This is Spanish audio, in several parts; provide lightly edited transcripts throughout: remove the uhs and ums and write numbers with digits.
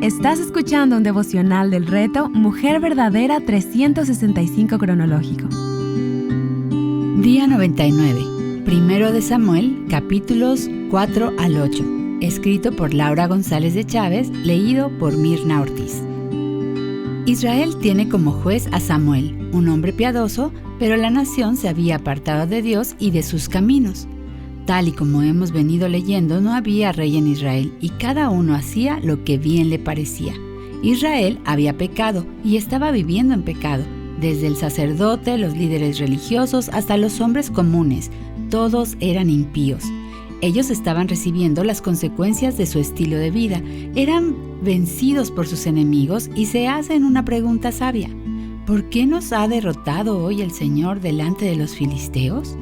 Estás escuchando un devocional del reto Mujer Verdadera 365 cronológico. Día 99. Primero de Samuel, capítulos 4 al 8. Escrito por Laura González de Chávez, leído por Mirna Ortiz. Israel tiene como juez a Samuel, un hombre piadoso, pero la nación se había apartado de Dios y de sus caminos. Tal y como hemos venido leyendo, no había rey en Israel y cada uno hacía lo que bien le parecía. Israel había pecado y estaba viviendo en pecado, desde el sacerdote, los líderes religiosos, hasta los hombres comunes. Todos eran impíos. Ellos estaban recibiendo las consecuencias de su estilo de vida, eran vencidos por sus enemigos y se hacen una pregunta sabia: ¿por qué nos ha derrotado hoy el Señor delante de los filisteos?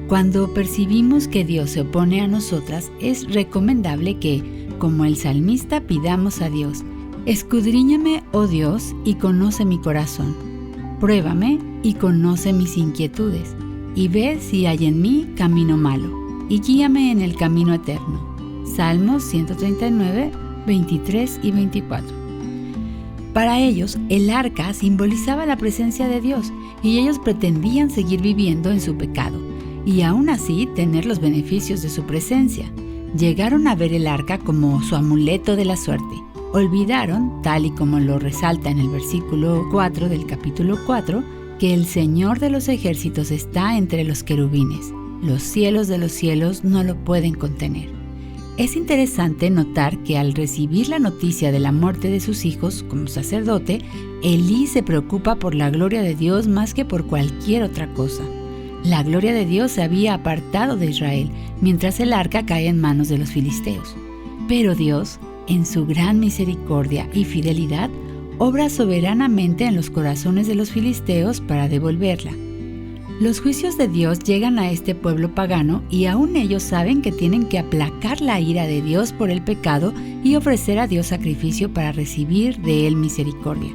Cuando percibimos que Dios se opone a nosotras, es recomendable que, como el salmista, pidamos a Dios: escudriñame, oh Dios, y conoce mi corazón. Pruébame y conoce mis inquietudes, y ve si hay en mí camino malo, y guíame en el camino eterno. Salmos 139, 23 y 24. Para ellos, el arca simbolizaba la presencia de Dios, y ellos pretendían seguir viviendo en su pecado, y aún así tener los beneficios de su presencia. Llegaron a ver el arca como su amuleto de la suerte. Olvidaron, tal y como lo resalta en el versículo 4 del capítulo 4, que el Señor de los ejércitos está entre los querubines. Los cielos de los cielos no lo pueden contener. Es interesante notar que al recibir la noticia de la muerte de sus hijos como sacerdote, Elí se preocupa por la gloria de Dios más que por cualquier otra cosa. La gloria de Dios se había apartado de Israel, mientras el arca cae en manos de los filisteos. Pero Dios, en su gran misericordia y fidelidad, obra soberanamente en los corazones de los filisteos para devolverla. Los juicios de Dios llegan a este pueblo pagano y aún ellos saben que tienen que aplacar la ira de Dios por el pecado y ofrecer a Dios sacrificio para recibir de Él misericordia.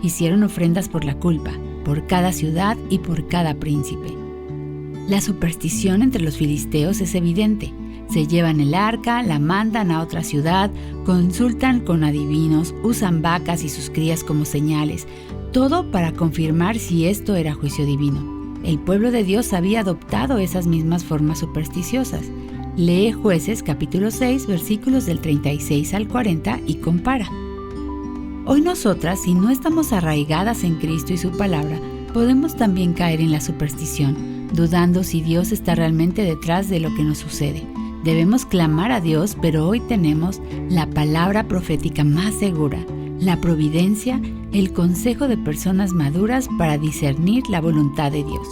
Hicieron ofrendas por la culpa, por cada ciudad y por cada príncipe. La superstición entre los filisteos es evidente. Se llevan el arca, la mandan a otra ciudad, consultan con adivinos, usan vacas y sus crías como señales, todo para confirmar si esto era juicio divino. El pueblo de Dios había adoptado esas mismas formas supersticiosas. Lee Jueces capítulo 6, versículos del 36 al 40 y compara. Hoy nosotras, si no estamos arraigadas en Cristo y su palabra, podemos también caer en la superstición, dudando si Dios está realmente detrás de lo que nos sucede. Debemos clamar a Dios, pero hoy tenemos la palabra profética más segura, la providencia, el consejo de personas maduras para discernir la voluntad de Dios.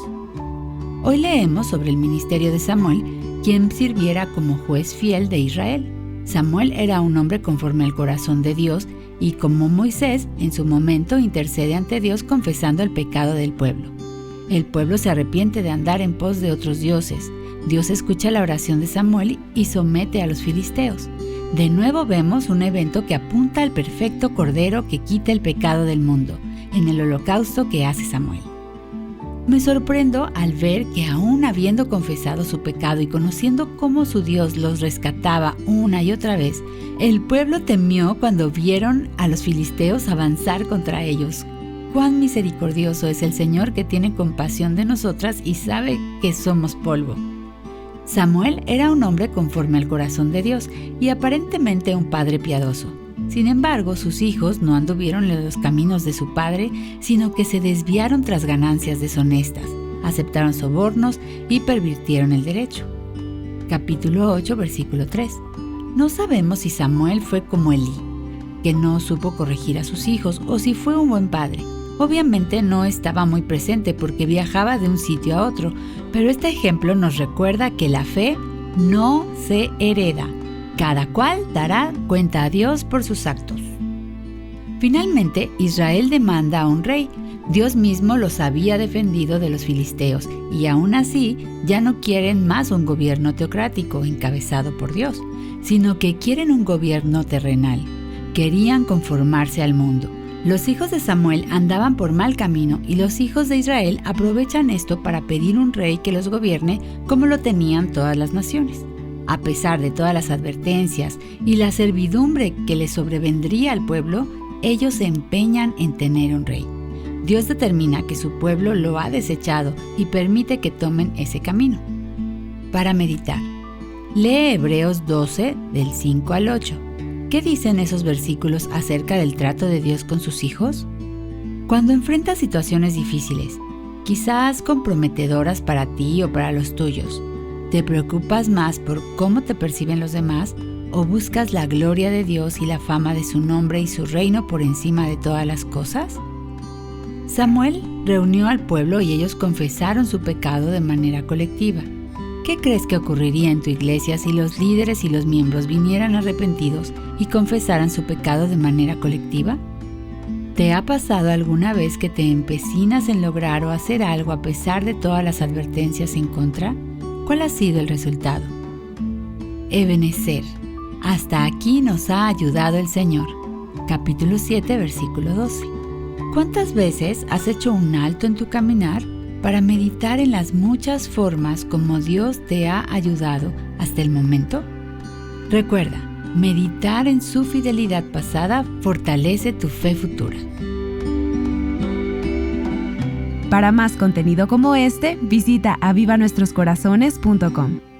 Hoy leemos sobre el ministerio de Samuel, quien sirviera como juez fiel de Israel. Samuel era un hombre conforme al corazón de Dios y, como Moisés, en su momento intercede ante Dios confesando el pecado del pueblo. El pueblo se arrepiente de andar en pos de otros dioses. Dios escucha la oración de Samuel y somete a los filisteos. De nuevo vemos un evento que apunta al perfecto Cordero que quita el pecado del mundo, en el holocausto que hace Samuel. Me sorprendo al ver que aún habiendo confesado su pecado y conociendo cómo su Dios los rescataba una y otra vez, el pueblo temió cuando vieron a los filisteos avanzar contra ellos. Cuán misericordioso es el Señor, que tiene compasión de nosotras y sabe que somos polvo. Samuel era un hombre conforme al corazón de Dios y aparentemente un padre piadoso. Sin embargo, sus hijos no anduvieron en los caminos de su padre, sino que se desviaron tras ganancias deshonestas, aceptaron sobornos y pervirtieron el derecho. Capítulo 8, versículo 3. No sabemos si Samuel fue como Elí, que no supo corregir a sus hijos, o si fue un buen padre. Obviamente no estaba muy presente porque viajaba de un sitio a otro, pero este ejemplo nos recuerda que la fe no se hereda. Cada cual dará cuenta a Dios por sus actos. Finalmente, Israel demanda a un rey. Dios mismo los había defendido de los filisteos y aún así ya no quieren más un gobierno teocrático encabezado por Dios, sino que quieren un gobierno terrenal. Querían conformarse al mundo. Los hijos de Samuel andaban por mal camino y los hijos de Israel aprovechan esto para pedir un rey que los gobierne como lo tenían todas las naciones. A pesar de todas las advertencias y la servidumbre que le sobrevendría al pueblo, ellos se empeñan en tener un rey. Dios determina que su pueblo lo ha desechado y permite que tomen ese camino. Para meditar, lee Hebreos 12, del 5 al 8. ¿Qué dicen esos versículos acerca del trato de Dios con sus hijos? Cuando enfrentas situaciones difíciles, quizás comprometedoras para ti o para los tuyos, ¿te preocupas más por cómo te perciben los demás o buscas la gloria de Dios y la fama de su nombre y su reino por encima de todas las cosas? Samuel reunió al pueblo y ellos confesaron su pecado de manera colectiva. ¿Qué crees que ocurriría en tu iglesia si los líderes y los miembros vinieran arrepentidos y confesaran su pecado de manera colectiva? ¿Te ha pasado alguna vez que te empecinas en lograr o hacer algo a pesar de todas las advertencias en contra? ¿Cuál ha sido el resultado? Ebenezer. Hasta aquí nos ha ayudado el Señor. Capítulo 7, versículo 12. ¿Cuántas veces has hecho un alto en tu caminar para meditar en las muchas formas como Dios te ha ayudado hasta el momento? Recuerda, meditar en su fidelidad pasada fortalece tu fe futura. Para más contenido como este, visita avivanuestroscorazones.com.